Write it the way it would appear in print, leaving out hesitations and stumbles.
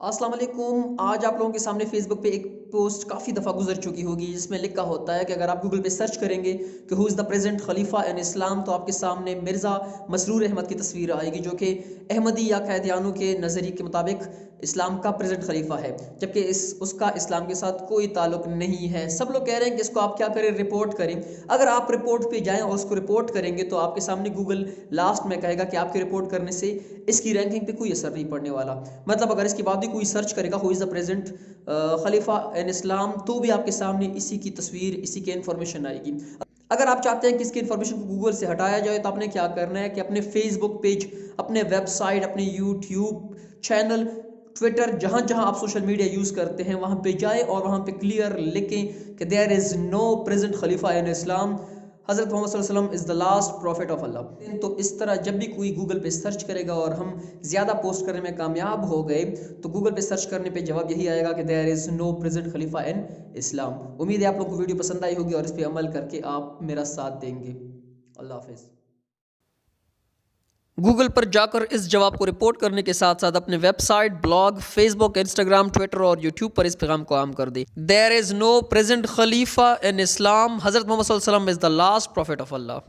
السلام علیکم. آج آپ لوگوں کے سامنے فیس بک پہ ایک پوسٹ کافی دفعہ گزر چکی ہوگی جس میں لکھا ہوتا ہے کہ اگر آپ گوگل پہ سرچ کریں گے کہ ہو از دا پریزنٹ خلیفہ ان اسلام تو آپ کے سامنے مرزا مسرور احمد کی تصویر آئے گی جو کہ احمدی یا قائدیانوں کے نظریے کے مطابق اسلام کا پریزنٹ خلیفہ ہے، جبکہ اس کا اسلام کے ساتھ کوئی تعلق نہیں ہے. سب لوگ کہہ رہے ہیں کہ اس کو آپ کیا کریں، رپورٹ کریں. اگر آپ رپورٹ پہ جائیں اور اس کو رپورٹ کریں گے تو آپ کے سامنے گوگل لاسٹ میں کہے گا کہ آپ کے رپورٹ کرنے سے اس کی رینکنگ پہ کوئی اثر نہیں پڑنے والا. مطلب اگر اس کے بعد بھی کوئی سرچ کرے گا ہو از دا پریزنٹ خلیفہ ان اسلام تو بھی آپ کے سامنے اسی کی تصویر، اسی کی انفارمیشن آئے گی. اگر آپ چاہتے ہیں کہ اس کی انفارمیشن کو گوگل سے ہٹایا جائے تو آپ نے کیا کرنا ہے کہ اپنے فیس بک پیج، اپنے ویب سائٹ، اپنے یوٹیوب چینل، ٹویٹر، جہاں جہاں آپ سوشل میڈیا یوز کرتے ہیں وہاں پہ جائیں اور وہاں پہ کلیئر لکھیں کہ دیر از نو پریزنٹ خلیفہ ان اسلام، حضرت محمد صلی اللہ علیہ وسلم is the last prophet of اللہ. تو اس طرح جب بھی کوئی گوگل پہ سرچ کرے گا اور ہم زیادہ پوسٹ کرنے میں کامیاب ہو گئے تو گوگل پہ سرچ کرنے پہ جواب یہی آئے گا کہ دیر از نو پریزنٹ خلیفہ ان اسلام. امید ہے آپ لوگوں کو ویڈیو پسند آئی ہوگی اور اس پہ عمل کر کے آپ میرا ساتھ دیں گے. اللہ حافظ. گوگل پر جا کر اس جواب کو رپورٹ کرنے کے ساتھ ساتھ اپنے ویب سائٹ، بلاگ، فیس بک، انسٹاگرام، ٹویٹر اور یوٹیوب پر اس پیغام کو عام کر دیں. دیر از نو پریزنٹ خلیفہ ان اسلام، حضرت محمد صلی اللہ علیہ وسلم is the last prophet of Allah.